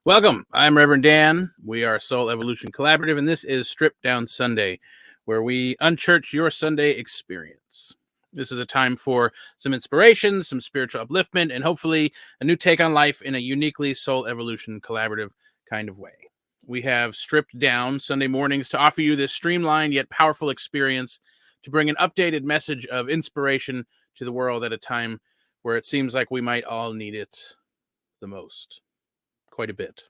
Welcome. I'm Reverend Dan. We are Soul Evolution Collaborative, and this is Stripped Down Sunday, where we unchurch your Sunday experience. This is a time for some inspiration, some spiritual upliftment, and hopefully a new take on life in a uniquely Soul Evolution Collaborative kind of way. We have stripped down Sunday mornings to offer you this streamlined yet powerful experience to bring an updated message of inspiration to the world at a time where it seems like we might all need it the most. Quite a bit.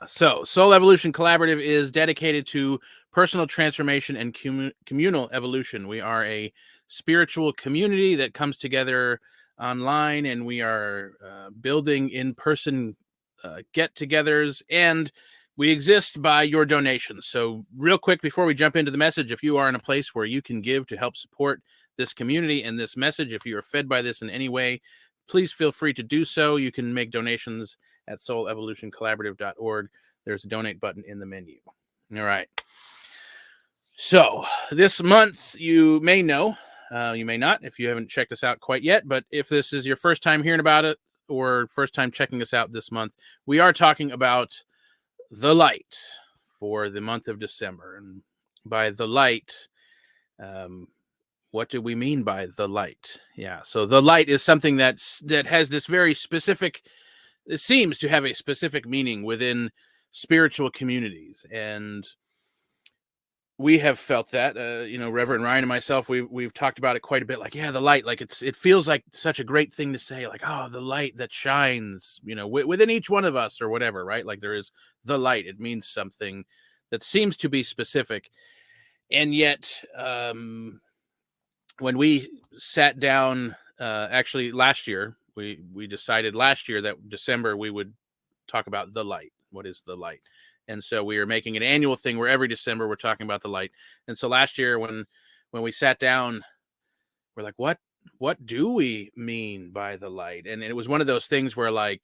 So Soul Evolution Collaborative is dedicated to personal transformation and communal evolution. We are a spiritual community that comes together online, and we are building in-person get-togethers, and we exist by your donations. So real quick, before we jump into the message, if you are in a place where you can give to help support this community and this message, if you are fed by this in any way, please feel free to do so. You can make donations at soulevolutioncollaborative.org. There's a donate button in the menu. All right. So this month, you may know, you may not, if you haven't checked us out quite yet, but if this is your first time hearing about it or first time checking us out this month, we are talking about the light for the month of December. And by the light, what do we mean by the light? Yeah, so the light is something that has this very specific, it seems to have a specific meaning within spiritual communities. And we have felt that, Reverend Ryan and myself, we've talked about it quite a bit. Like, yeah, the light, like it feels like such a great thing to say, like, oh, the light that shines, within each one of us or whatever, right? Like there is the light. It means something that seems to be specific. And yet, when we sat down, actually last year, we decided last year that December we would talk about the light. What is the light? And so we are making an annual thing where every December we're talking about the light. And so last year when we sat down, we're like, what do we mean by the light? And it was one of those things where, like,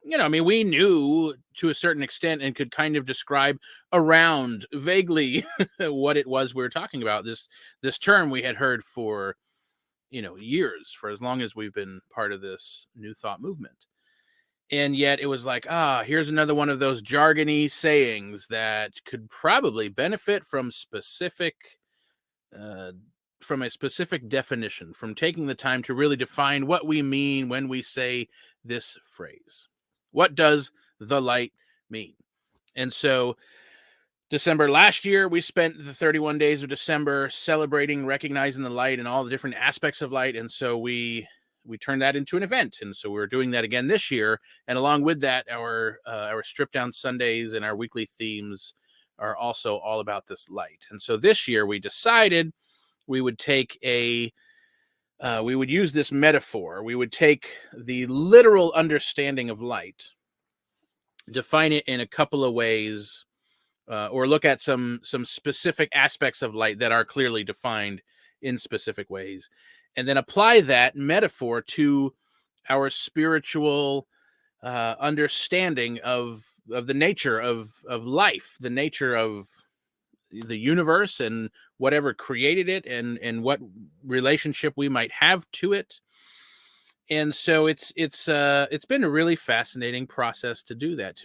we knew to a certain extent and could kind of describe around vaguely what it was we were talking about. This term we had heard for, years, for as long as we've been part of this New Thought movement. And yet it was like, here's another one of those jargony sayings that could probably benefit from a specific definition, from taking the time to really define what we mean when we say this phrase. What does the light mean? And so December last year, we spent the 31 days of December celebrating, recognizing the light and all the different aspects of light. And so we turned that into an event. And so we're doing that again this year. And along with that, our Strip Down Sundays and our weekly themes are also all about this light. And so this year we decided we would take we would use this metaphor. We would take the literal understanding of light, define it in a couple of ways, or look at some specific aspects of light that are clearly defined in specific ways, and then apply that metaphor to our spiritual understanding of the nature of life, the nature of the universe and whatever created it, and what relationship we might have to it. And so it's been a really fascinating process to do that,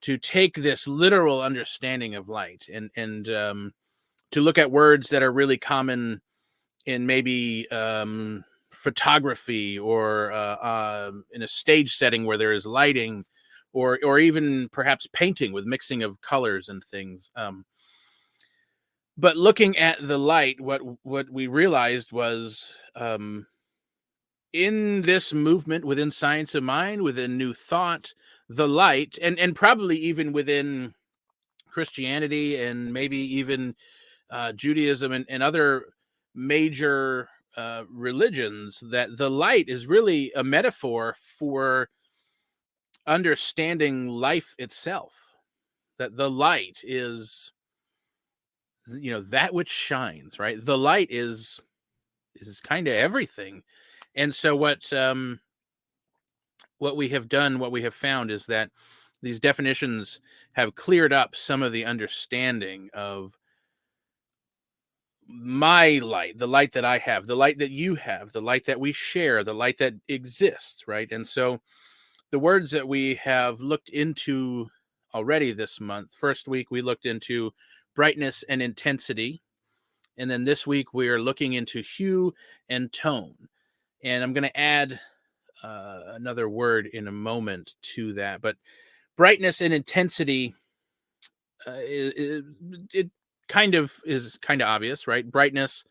to take this literal understanding of light and to look at words that are really common in maybe photography or in a stage setting where there is lighting, or even perhaps painting with mixing of colors and things. But looking at the light, what we realized was, in this movement within Science of Mind, within New Thought, the light, and probably even within Christianity and maybe even Judaism and other major religions, that the light is really a metaphor for understanding life itself. That the light is, that which shines, right? The light is kind of everything. And so what we have done, what we have found, is that these definitions have cleared up some of the understanding of my light, the light that I have, the light that you have, the light that we share, the light that exists, right? And so the words that we have looked into already this month. First week, we looked into brightness and intensity. And then this week, we are looking into hue and tone. And I'm going to add another word in a moment to that. But brightness and intensity, it kind of is kind of obvious, right? Brightness,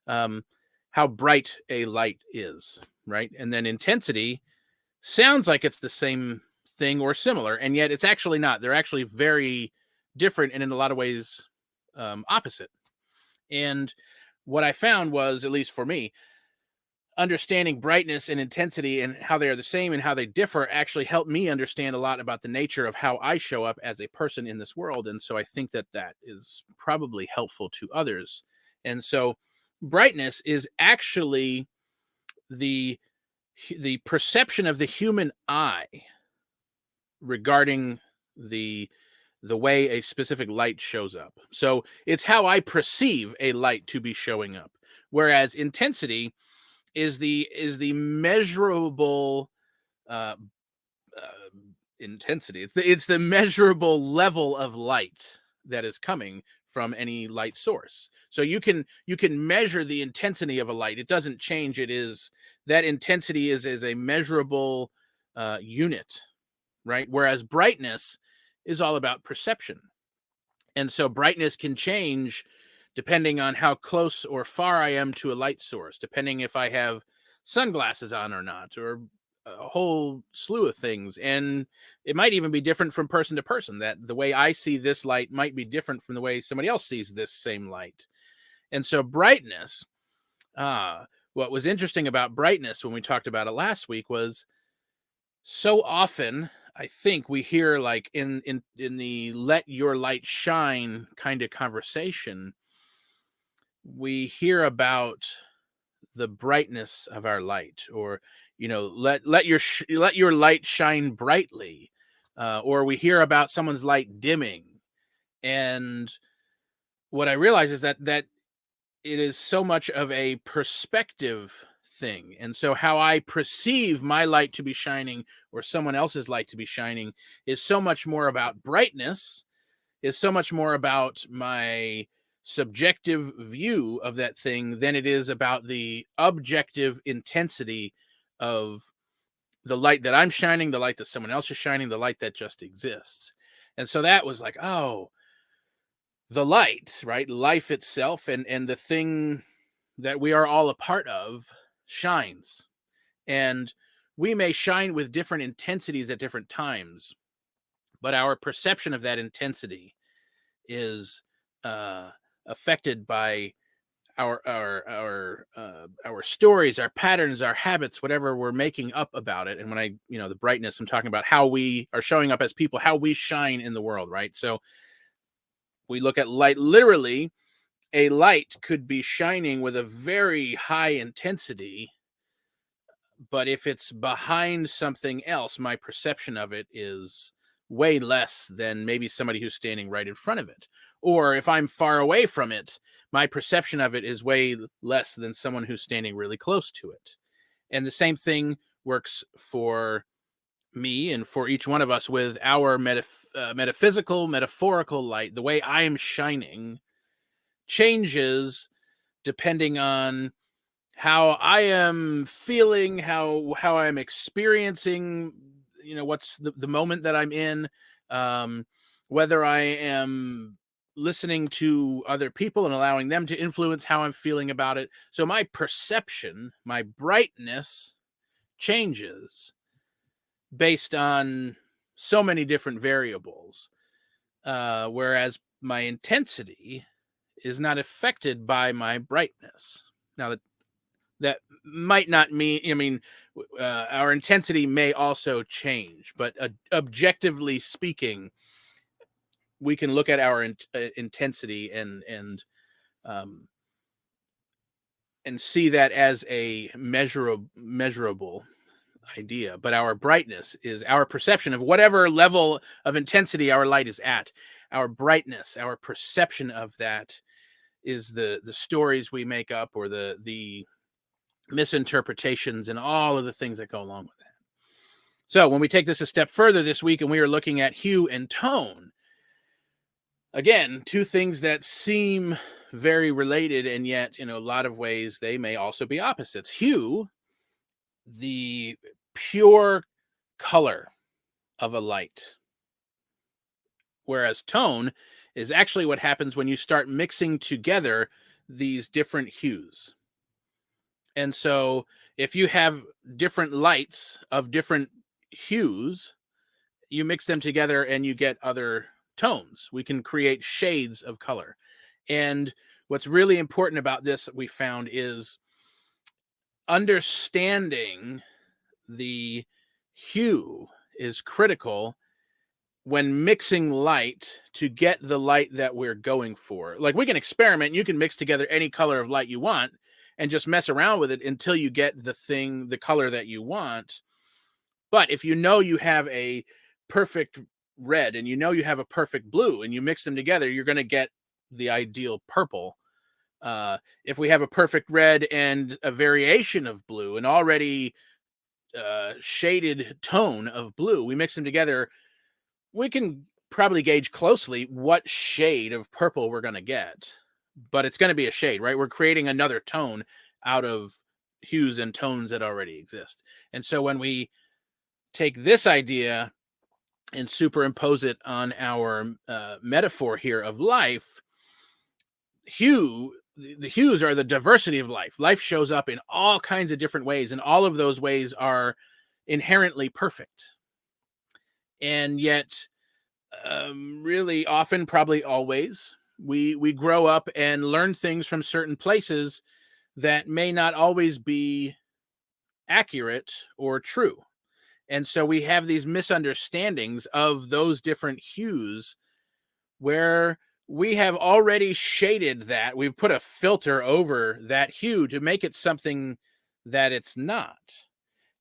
how bright a light is, right? And then intensity sounds like it's the same thing or similar, and yet it's actually not. They're actually very different and in a lot of ways opposite. And what I found was, at least for me, understanding brightness and intensity and how they are the same and how they differ actually helped me understand a lot about the nature of how I show up as a person in this world. And so I think that that is probably helpful to others. And so brightness is actually the perception of the human eye regarding the way a specific light shows up. So it's how I perceive a light to be showing up. Whereas intensity is the measurable uh, intensity. It's the measurable level of light that is coming from any light source. So you can measure the intensity of a light. It doesn't change. It is that intensity is a measurable unit, right? Whereas brightness is all about perception. And so brightness can change depending on how close or far I am to a light source, depending if I have sunglasses on or not, or a whole slew of things. And it might even be different from person to person, that the way I see this light might be different from the way somebody else sees this same light. And so brightness, what was interesting about brightness when we talked about it last week was so often I think we hear, like, in the let your light shine kind of conversation, we hear about the brightness of our light, or let your light shine brightly, or we hear about someone's light dimming. And what I realize is that it is so much of a perspective thing. And so how I perceive my light to be shining or someone else's light to be shining is so much more about brightness, is so much more about my subjective view of that thing than it is about the objective intensity of the light that I'm shining, the light that someone else is shining, the light that just exists. And so that was like, oh, the light, right? Life itself and the thing that we are all a part of shines. And we may shine with different intensities at different times, but our perception of that intensity is affected by our stories, our patterns, our habits, whatever we're making up about it. And when the brightness, I'm talking about how we are showing up as people, how we shine in the world, right? So we look at light literally. A light could be shining with a very high intensity, but if it's behind something else, my perception of it is way less than maybe somebody who's standing right in front of it. Or if I'm far away from it, my perception of it is way less than someone who's standing really close to it. And the same thing works for me and for each one of us with our metaphysical, metaphorical light. The way I am shining changes depending on how I am feeling, how I'm experiencing, what's the moment that I'm in, whether I am listening to other people and allowing them to influence how I'm feeling about it. So my perception, my brightness changes based on so many different variables, whereas my intensity is not affected by my brightness. Now, that might not mean, our intensity may also change, but objectively speaking, we can look at our intensity um, and see that as a measurable idea. But our brightness is our perception of whatever level of intensity our light is at. Our brightness, our perception of that, is the stories we make up, or the misinterpretations and all of the things that go along with that. So when we take this a step further this week and we are looking at hue and tone, again, two things that seem very related, and yet in a lot of ways they may also be opposites. Hue, the pure color of a light, whereas tone is actually what happens when you start mixing together these different hues. And so if you have different lights of different hues, you mix them together and you get other tones. We can create shades of color. And what's really important about this, we found, is understanding the hue is critical when mixing light to get the light that we're going for. Like, we can experiment. You can mix together any color of light you want and just mess around with it until you get the color that you want. But if you know you have a perfect red and you know you have a perfect blue and you mix them together, you're going to get the ideal purple. If we have a perfect red and a variation of blue, an already shaded tone of blue, we mix them together, we can probably gauge closely what shade of purple we're going to get. But it's going to be a shade, right? We're creating another tone out of hues and tones that already exist. And so when we take this idea and superimpose it on our metaphor here of life, the hues are the diversity of life. Life shows up in all kinds of different ways, and all of those ways are inherently perfect. And yet, really often, probably always, we grow up and learn things from certain places that may not always be accurate or true. And so we have these misunderstandings of those different hues where we have already shaded that. We've put a filter over that hue to make it something that it's not.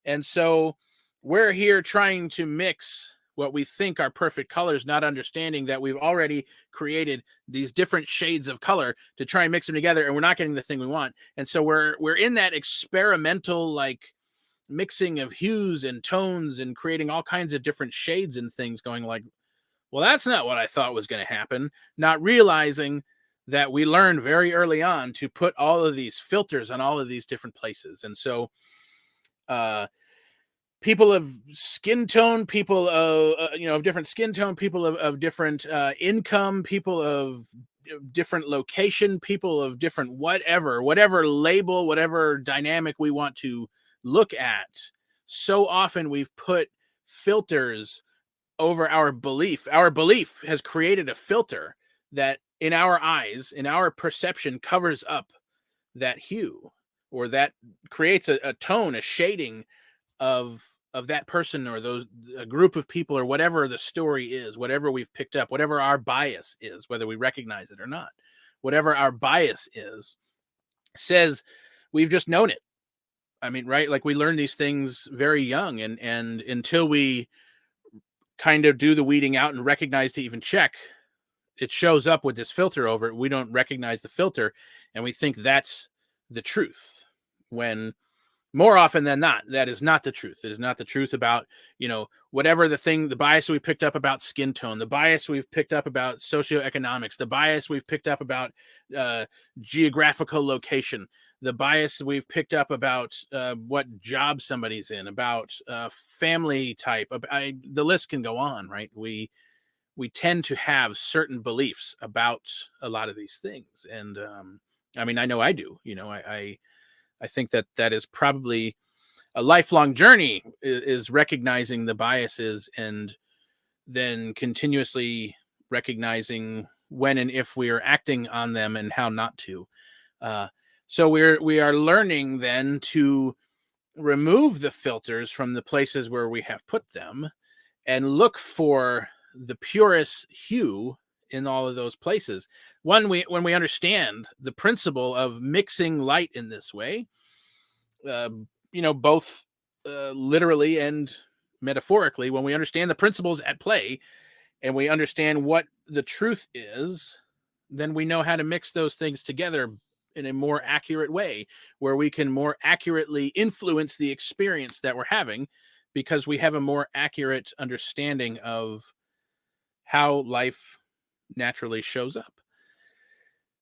And so we're here trying to mix what we think are perfect colors, not understanding that we've already created these different shades of color to try and mix them together, and we're not getting the thing we want. And so we're in that experimental, like, mixing of hues and tones and creating all kinds of different shades and things, going like, well, that's not what I thought was going to happen, not realizing that we learned very early on to put all of these filters on all of these different places. And so people of skin tone, people of different skin tone, people of different income, people of different location, people of different whatever label, whatever dynamic we want to look at, so often we've put filters over our belief. Our belief has created a filter that in our eyes, in our perception, covers up that hue, or that creates a tone, a shading of that person or a group of people, or whatever the story is, whatever we've picked up, whatever our bias is, whether we recognize it or not, whatever our bias is, says we've just known it. I mean, right? Like, we learn these things very young, and until we kind of do the weeding out and recognize to even check, it shows up with this filter over it. We don't recognize the filter, and we think that's the truth, when more often than not, that is not the truth. It is not the truth about, whatever the bias we picked up about skin tone, the bias we've picked up about socioeconomics, the bias we've picked up about geographical location, the bias we've picked up about what job somebody's in, about family type. The list can go on, right? We tend to have certain beliefs about a lot of these things. And I mean, I know I do. I think that is probably a lifelong journey, is recognizing the biases and then continuously recognizing when and if we are acting on them and how not to. So we are learning then to remove the filters from the places where we have put them and look for the purest hue in all of those places. When we understand the principle of mixing light in this way, both literally and metaphorically, when we understand the principles at play and we understand what the truth is, then we know how to mix those things together in a more accurate way, where we can more accurately influence the experience that we're having, because we have a more accurate understanding of how life naturally shows up.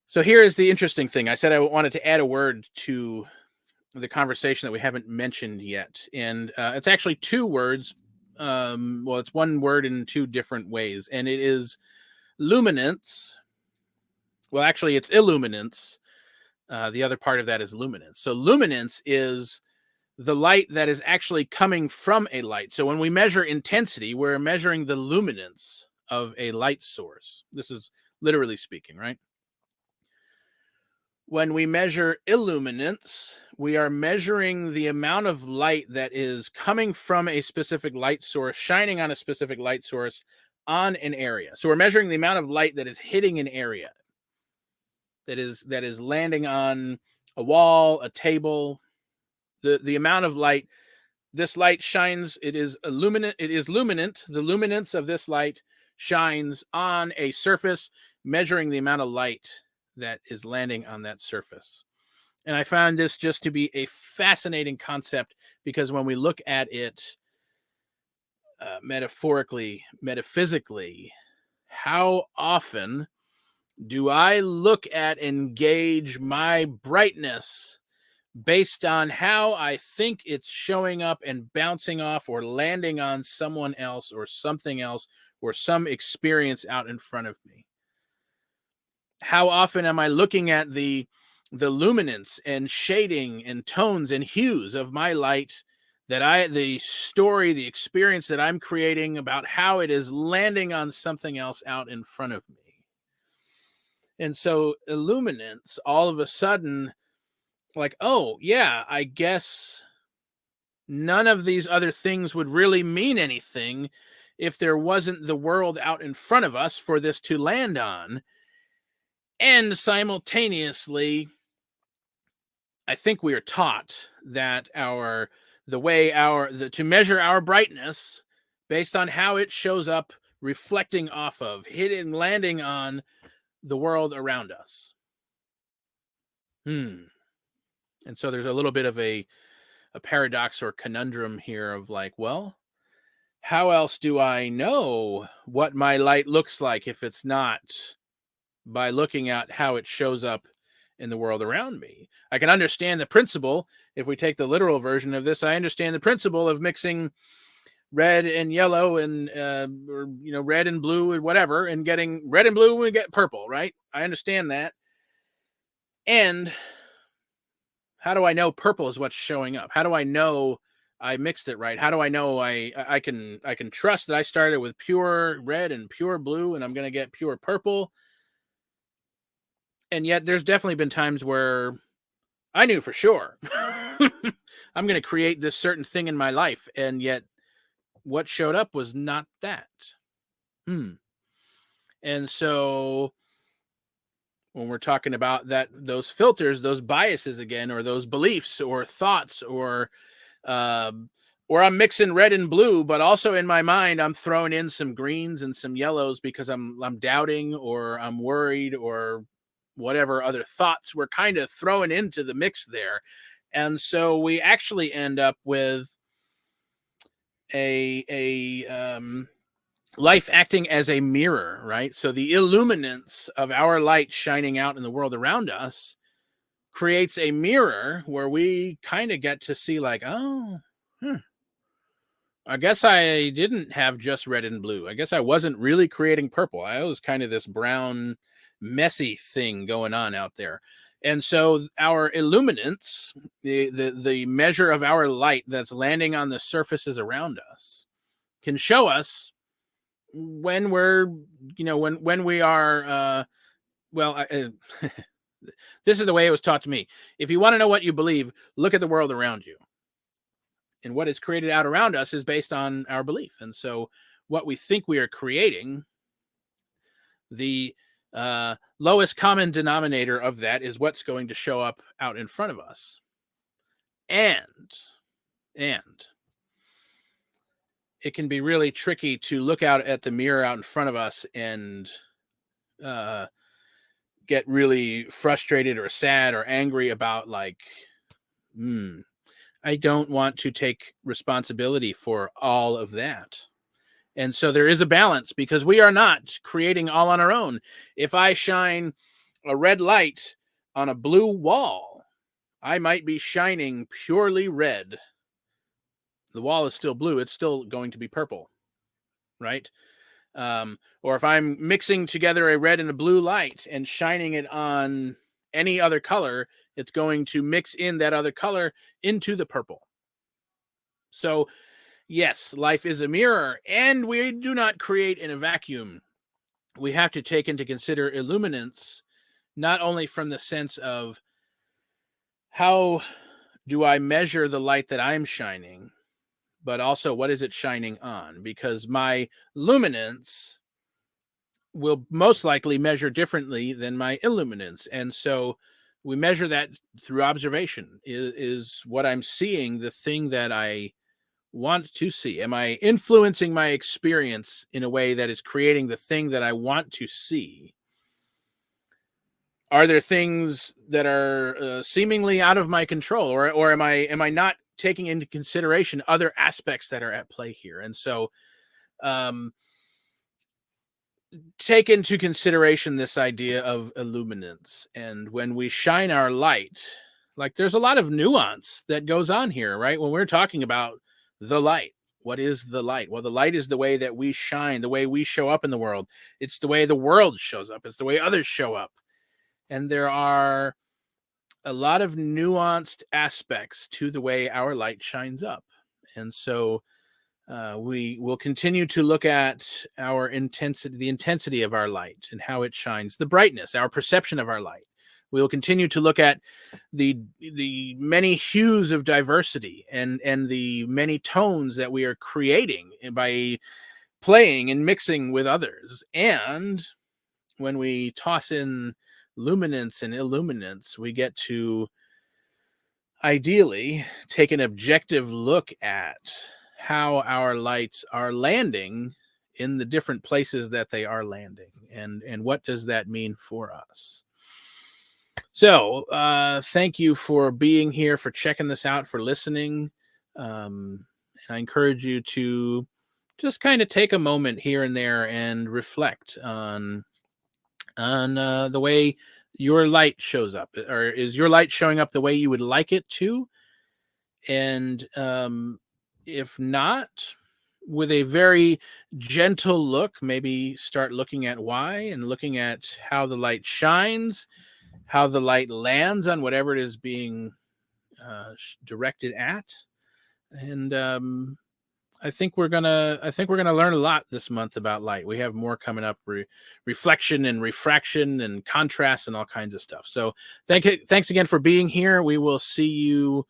So here is the interesting thing. I said I wanted to add a word to the conversation that we haven't mentioned yet. And it's actually two words. Well, it's one word in two different ways. And it is luminance. Well, actually, it's illuminance. The other part of that is luminance. So luminance is the light that is actually coming from a light. So when we measure intensity, we're measuring the luminance of a light source. This is literally speaking, right? When we measure illuminance, we are measuring the amount of light that is coming from a specific light source, shining on a specific light source on an area. So we're measuring the amount of light that is hitting an area, that is landing on a wall, a table, the amount of light. This light shines, it is luminant, the luminance of this light shines on a surface, measuring the amount of light that is landing on that surface. And I found this just to be a fascinating concept, because when we look at it metaphorically, metaphysically, how often do I look at and gauge my brightness based on how I think it's showing up and bouncing off or landing on someone else or something else or some experience out in front of me? How often am I looking at the luminance and shading and tones and hues of my light, the story, the experience that I'm creating about how it is landing on something else out in front of me? And so illuminance, all of a sudden, like, oh yeah, I guess none of these other things would really mean anything if there wasn't the world out in front of us for this to land on. And simultaneously, I think we are taught that to measure our brightness based on how it shows up, reflecting off of, hitting, landing on the world around us. And so there's a little bit of a paradox or conundrum here of like, well, how else do I know what my light looks like if it's not by looking at how it shows up in the world around me? I can understand the principle. If we take the literal version of this, I understand the principle of mixing red and yellow and red and blue and whatever, and getting red and blue and get purple, right? I understand that. And how do I know purple is what's showing up? How do I know I mixed it right? How do I know I can trust that I started with pure red and pure blue and I'm going to get pure purple? And yet there's definitely been times where I knew for sure I'm going to create this certain thing in my life, and yet what showed up was not that. And so when we're talking about that, those filters, those biases again, or those beliefs or thoughts, or I'm mixing red and blue, but also in my mind, I'm throwing in some greens and some yellows because I'm doubting, or I'm worried, or whatever other thoughts we're kind of throwing into the mix there. And so we actually end up with a life acting as a mirror, right? So the illuminance of our light shining out in the world around us creates a mirror where we kind of get to see like, oh, I guess I didn't have just red and blue. I guess I wasn't really creating purple. I was kind of this brown, messy thing going on out there. And so our illuminance, the measure of our light that's landing on the surfaces around us, can show us when we're, when we are, this is the way it was taught to me. If you want to know what you believe, look at the world around you. And what is created out around us is based on our belief. And so what we think we are creating, the lowest common denominator of that is what's going to show up out in front of us. And it can be really tricky to look out at the mirror out in front of us and get really frustrated or sad or angry about like, I don't want to take responsibility for all of that. And so there is a balance, because we are not creating all on our own. If I shine a red light on a blue wall, I might be shining purely red. The wall is still blue. It's still going to be purple, right? Or if I'm mixing together a red and a blue light and shining it on any other color, it's going to mix in that other color into the purple. So yes, life is a mirror, and we do not create in a vacuum. We have to take into consider illuminance, not only from the sense of how do I measure the light that I'm shining, but also what is it shining on? Because my luminance will most likely measure differently than my illuminance. And so we measure that through observation. Is what I'm seeing the thing that I want to see? Am I influencing my experience in a way that is creating the thing that I want to see? Are there things that are seemingly out of my control, or am I not taking into consideration other aspects that are at play here? And so take into consideration this idea of illuminance. And when we shine our light, like, there's a lot of nuance that goes on here, right? When we're talking about the light, what is the light? Well, the light is the way that we shine, the way we show up in the world. It's the way the world shows up. It's the way others show up. And there are a lot of nuanced aspects to the way our light shines up. And so we will continue to look at our intensity, the intensity of our light and how it shines, the brightness, our perception of our light. We will continue to look at the many hues of diversity and the many tones that we are creating by playing and mixing with others. And when we toss in luminance and illuminance, we get to ideally take an objective look at how our lights are landing in the different places that they are landing, and what does that mean for us. So thank you for being here, for checking this out, for listening. And I encourage you to just kind of take a moment here and there and reflect on the way your light shows up. Or is your light showing up the way you would like it to? And if not, with a very gentle look, maybe start looking at why, and looking at how the light shines, how the light lands on whatever it is being directed at. And I think we're gonna learn a lot this month about light. We have more coming up: reflection and refraction and contrast and all kinds of stuff. So thanks again for being here. We will see you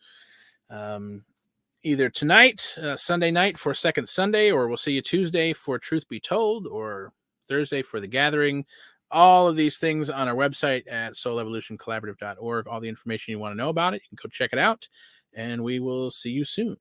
either tonight, Sunday night, for Second Sunday, or we'll see you Tuesday for Truth Be Told, or Thursday for the Gathering. All of these things on our website at soulevolutioncollaborative.org. All the information you want to know about it, you can go check it out, and we will see you soon.